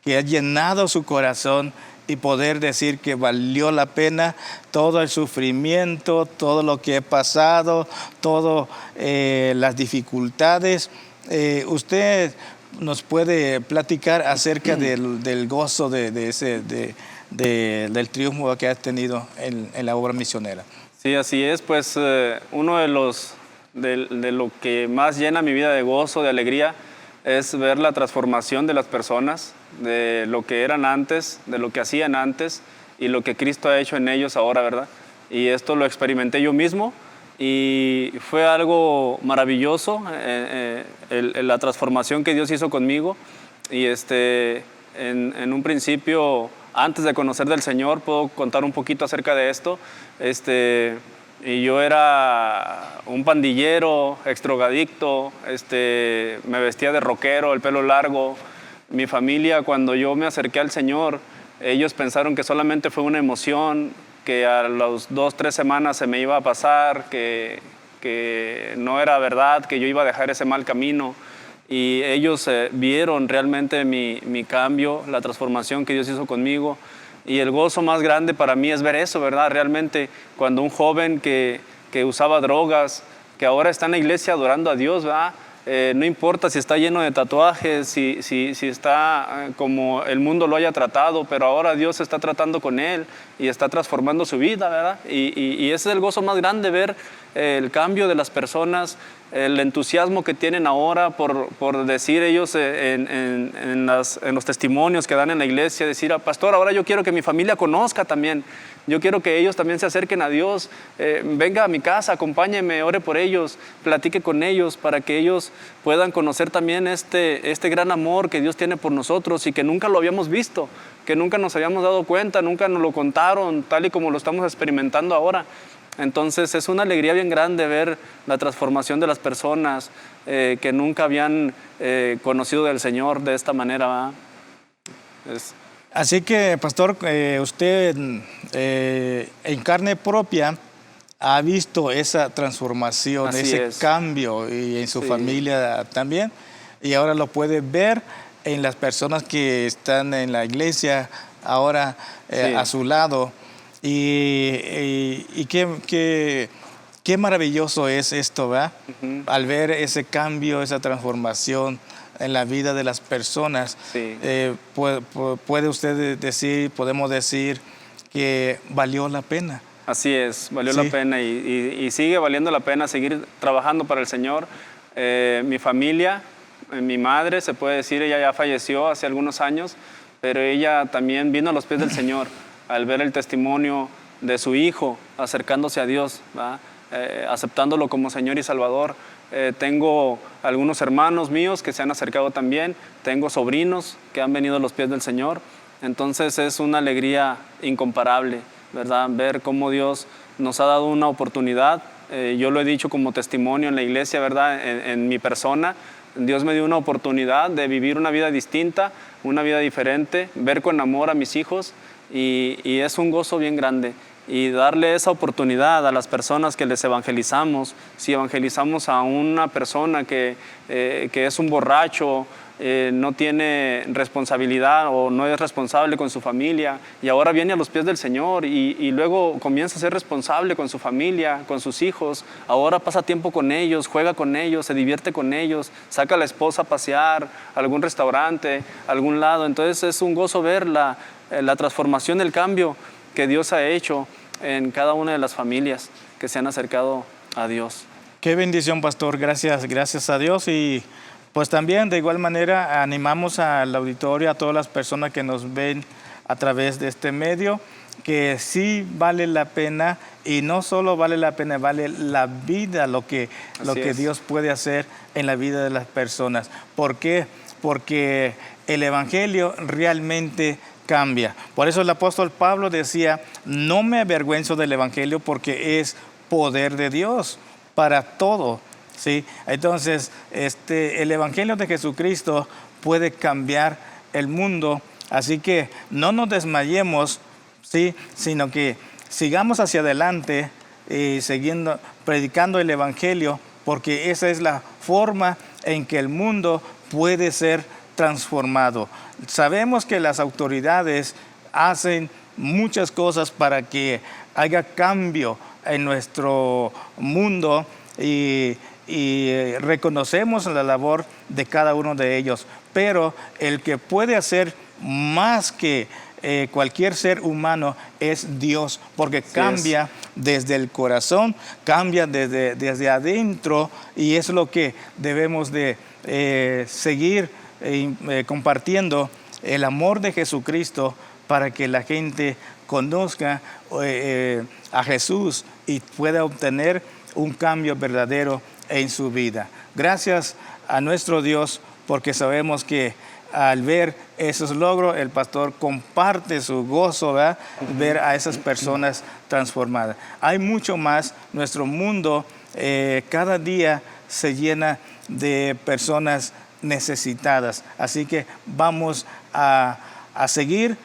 ha llenado su corazón, y poder decir que valió la pena todo el sufrimiento, todo lo que he pasado, todas las dificultades. Usted nos puede platicar acerca del gozo del triunfo que ha tenido en la obra misionera. Sí, así es. Pues uno de lo que más llena mi vida de gozo, de alegría, es ver la transformación de las personas, de lo que eran antes, de lo que hacían antes y lo que Cristo ha hecho en ellos ahora, ¿verdad? Y esto lo experimenté yo mismo y fue algo maravilloso, la transformación que Dios hizo conmigo. Y en un principio, antes de conocer del Señor, puedo contar un poquito acerca de esto. Y yo era un pandillero, exdrogadicto, me vestía de rockero, el pelo largo. Mi familia, cuando yo me acerqué al Señor, ellos pensaron que solamente fue una emoción, que a las 2-3 semanas se me iba a pasar, que no era verdad, que yo iba a dejar ese mal camino. Y ellos vieron realmente mi cambio, la transformación que Dios hizo conmigo. Y el gozo más grande para mí es ver eso, ¿verdad? Realmente cuando un joven que usaba drogas, que ahora está en la iglesia adorando a Dios, ¿verdad? No importa si está lleno de tatuajes, si está como el mundo lo haya tratado, pero ahora Dios está tratando con él y está transformando su vida, ¿verdad? Y ese es el gozo más grande, ver el cambio de las personas, el entusiasmo que tienen ahora por decir ellos en los testimonios que dan en la iglesia, decir, pastor, ahora yo quiero que mi familia conozca también, yo quiero que ellos también se acerquen a Dios, venga a mi casa, acompáñeme, ore por ellos, platique con ellos para que ellos puedan conocer también este gran amor que Dios tiene por nosotros y que nunca lo habíamos visto, que nunca nos habíamos dado cuenta, nunca nos lo contaron, tal y como lo estamos experimentando ahora. Entonces es una alegría bien grande ver la transformación de las personas que nunca habían conocido del Señor de esta manera. Así que, pastor, usted en carne propia ha visto esa transformación, ese cambio, y en su familia también, y ahora lo puede ver en las personas que están en la iglesia ahora a su lado. Y qué maravilloso es esto, ¿verdad? Al ver ese cambio, esa transformación en la vida de las personas, puede usted decir, podemos decir que valió la pena. Así es, valió la pena y sigue valiendo la pena seguir trabajando para el Señor. Mi familia, mi madre, se puede decir, ella ya falleció hace algunos años, pero ella también vino a los pies del Señor al ver el testimonio de su hijo acercándose a Dios, aceptándolo como Señor y Salvador. Tengo algunos hermanos míos que se han acercado también, tengo sobrinos que han venido a los pies del Señor. Entonces es una alegría incomparable, ¿verdad? Ver cómo Dios nos ha dado una oportunidad. Yo lo he dicho como testimonio en la iglesia, ¿verdad? En mi persona, Dios me dio una oportunidad de vivir una vida distinta, una vida diferente, ver con amor a mis hijos. Y es un gozo bien grande, y darle esa oportunidad a las personas que les evangelizamos. Si evangelizamos a una persona que es un borracho, no tiene responsabilidad o no es responsable con su familia, y ahora viene a los pies del Señor y luego comienza a ser responsable con su familia, con sus hijos, ahora pasa tiempo con ellos, juega con ellos, se divierte con ellos, saca a la esposa a pasear, a algún restaurante, a algún lado. Entonces es un gozo ver la transformación, el cambio que Dios ha hecho en cada una de las familias que se han acercado a Dios. Qué bendición, pastor. Gracias a Dios. Y pues también de igual manera animamos al auditorio, a todas las personas que nos ven a través de este medio, que sí vale la pena Y no solo vale la pena, vale la vida lo que es. Dios puede hacer en la vida de las personas. ¿Por qué? Porque el Evangelio realmente cambia. Por eso el apóstol Pablo decía, no me avergüenzo del Evangelio porque es poder de Dios para todo. ¿Sí? Entonces, el Evangelio de Jesucristo puede cambiar el mundo. Así que no nos desmayemos, ¿sí? Sino que sigamos hacia adelante y predicando el Evangelio, porque esa es la forma en que el mundo puede ser transformado. Sabemos que las autoridades hacen muchas cosas para que haya cambio en nuestro mundo y reconocemos la labor de cada uno de ellos, pero el que puede hacer más que cualquier ser humano es Dios, porque cambia desde el corazón, cambia desde adentro, y es lo que debemos de seguir compartiendo, el amor de Jesucristo, para que la gente conozca a Jesús y pueda obtener un cambio verdadero en su vida. Gracias a nuestro Dios, porque sabemos que al ver esos logros, el pastor comparte su gozo, ¿verdad? Ver a esas personas transformadas. Hay mucho más. Nuestro mundo cada día se llena de personas necesitadas. Así que vamos a seguir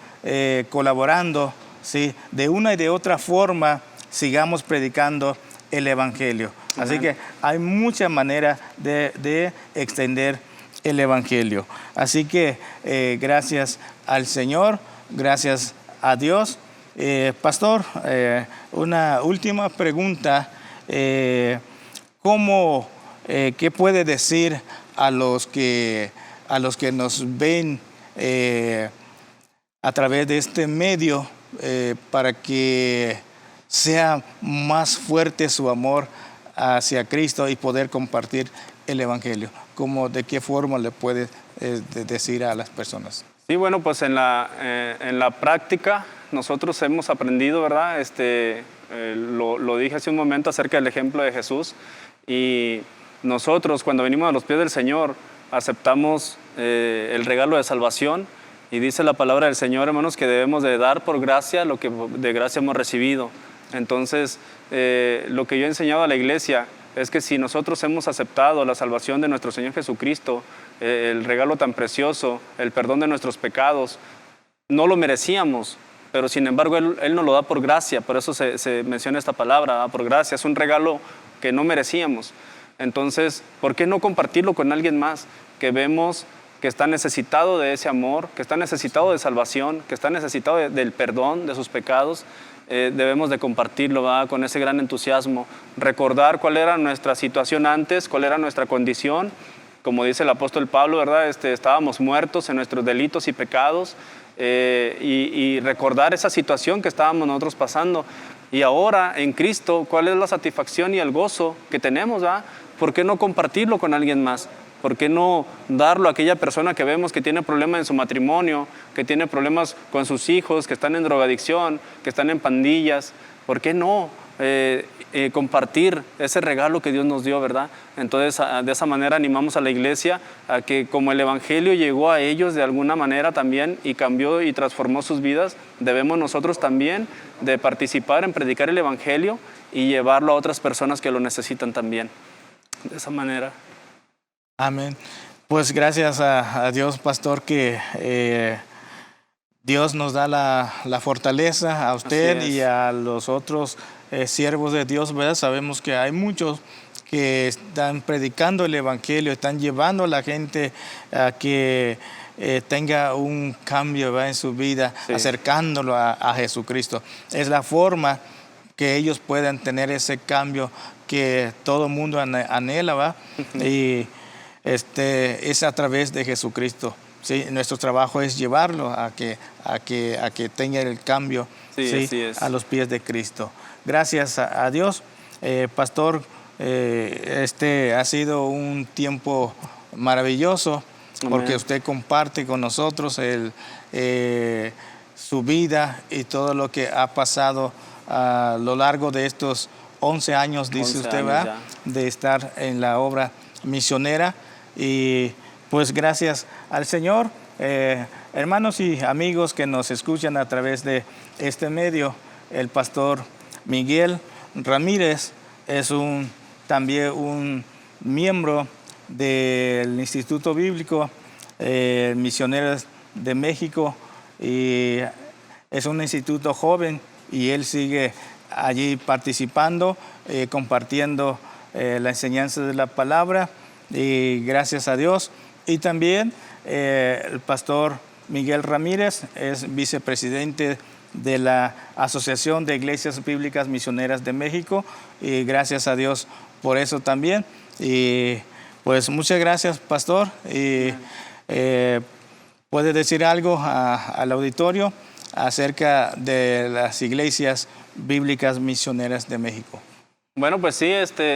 colaborando, ¿sí? De una y de otra forma, sigamos predicando el Evangelio. Así que hay muchas maneras de extender el Evangelio. Así que gracias al Señor, gracias a Dios. Pastor, una última pregunta. ¿Qué puede decir a los que nos ven a través de este medio para que sea más fuerte su amor hacia Cristo y poder compartir el Evangelio? ¿De qué forma le puede decir a las personas? Sí, bueno, pues en la práctica nosotros hemos aprendido, ¿verdad? Lo dije hace un momento acerca del ejemplo de Jesús, y nosotros cuando venimos a los pies del Señor aceptamos el regalo de salvación, y dice la palabra del Señor, hermanos, que debemos de dar por gracia lo que de gracia hemos recibido. Entonces, lo que yo he enseñado a la iglesia es que si nosotros hemos aceptado la salvación de nuestro Señor Jesucristo, el regalo tan precioso, el perdón de nuestros pecados, no lo merecíamos, pero sin embargo Él nos lo da por gracia. Por eso se menciona esta palabra, por gracia. Es un regalo que no merecíamos. Entonces, ¿por qué no compartirlo con alguien más que vemos que está necesitado de ese amor, que está necesitado de salvación, que está necesitado del perdón de sus pecados? Debemos de compartirlo, ¿verdad? Con ese gran entusiasmo, recordar cuál era nuestra situación antes, cuál era nuestra condición. Como dice el apóstol Pablo, ¿verdad? Estábamos muertos en nuestros delitos y pecados, y recordar esa situación que estábamos nosotros pasando. Y ahora en Cristo, ¿cuál es la satisfacción y el gozo que tenemos? ¿verdad? ¿Por qué no compartirlo con alguien más? ¿Por qué no darlo a aquella persona que vemos que tiene problemas en su matrimonio, que tiene problemas con sus hijos, que están en drogadicción, que están en pandillas? ¿Por qué no compartir ese regalo que Dios nos dio, verdad? Entonces, de esa manera animamos a la iglesia a que, como el Evangelio llegó a ellos de alguna manera también y cambió y transformó sus vidas, debemos nosotros también de participar en predicar el Evangelio y llevarlo a otras personas que lo necesitan también. De esa manera. Amén. Pues gracias a Dios, pastor, que Dios nos da la fortaleza a usted y a los otros siervos de Dios, ¿verdad? Sabemos que hay muchos que están predicando el Evangelio, están llevando a la gente a que tenga un cambio, ¿verdad? En su vida, acercándolo a Jesucristo. Es la forma que ellos puedan tener ese cambio que todo el mundo anhela, ¿verdad? Y es a través de Jesucristo. ¿Sí? Nuestro trabajo es llevarlo a que tenga el cambio, ¿sí? A los pies de Cristo. Gracias a Dios. Pastor, ha sido un tiempo maravilloso. Amén. Porque usted comparte con nosotros su vida y todo lo que ha pasado a lo largo de estos 11 años, dice 11 usted, años ¿verdad? ya. De estar en la obra misionera. Y pues gracias al Señor, hermanos y amigos que nos escuchan a través de este medio, el pastor Miguel Ramírez es también un miembro del Instituto Bíblico Misioneros de México, y es un instituto joven y él sigue allí participando, compartiendo la enseñanza de la palabra, y gracias a Dios. Y también el pastor Miguel Ramírez es vicepresidente de la Asociación de Iglesias Bíblicas Misioneras de México, y gracias a Dios por eso también. Y pues muchas gracias, pastor. Y ¿puede decir algo al auditorio acerca de las Iglesias Bíblicas Misioneras de México? Bueno, pues sí,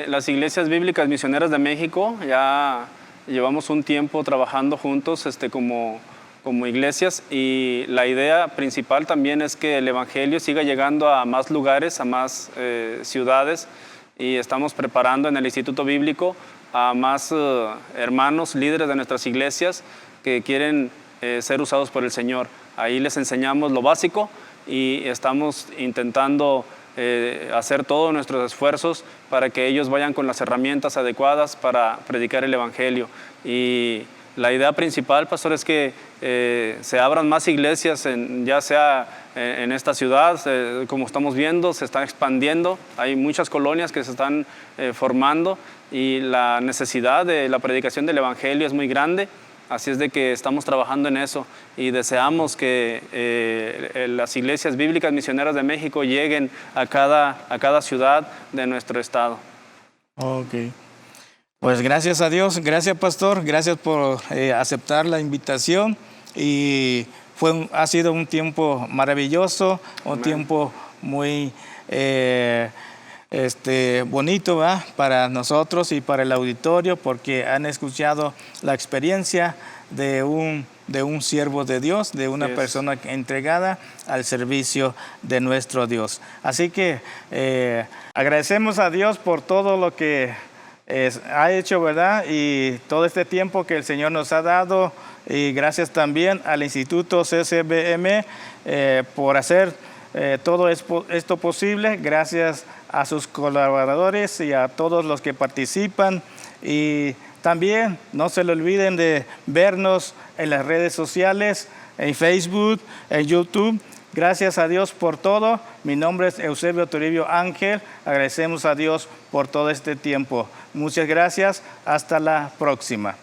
las Iglesias Bíblicas Misioneras de México ya llevamos un tiempo trabajando juntos como iglesias, y la idea principal también es que el Evangelio siga llegando a más lugares, a más ciudades, y estamos preparando en el Instituto Bíblico a más hermanos, líderes de nuestras iglesias que quieren ser usados por el Señor. Ahí les enseñamos lo básico y estamos intentando hacer todos nuestros esfuerzos para que ellos vayan con las herramientas adecuadas para predicar el Evangelio. Y la idea principal, pastor, es que se abran más iglesias, ya sea en esta ciudad, como estamos viendo, se está expandiendo. Hay muchas colonias que se están formando, y la necesidad de la predicación del Evangelio es muy grande. Así es de que estamos trabajando en eso, y deseamos que las Iglesias Bíblicas Misioneras de México lleguen a cada ciudad de nuestro estado. Ok. Pues gracias a Dios, gracias pastor, gracias por aceptar la invitación, y ha sido un tiempo maravilloso, un tiempo muy bonito, ¿verdad?, para nosotros y para el auditorio, porque han escuchado la experiencia de un siervo de Dios, de una persona entregada al servicio de nuestro Dios. Así que agradecemos a Dios por todo lo que ha hecho, ¿verdad?, y todo este tiempo que el Señor nos ha dado, y gracias también al Instituto CCBM por hacer todo esto posible. Gracias a sus colaboradores y a todos los que participan, y también no se le olviden de vernos en las redes sociales, en Facebook, en YouTube. Gracias a Dios por todo. Mi nombre es Eusebio Toribio Ángel. Agradecemos a Dios por todo este tiempo. Muchas gracias. Hasta la próxima.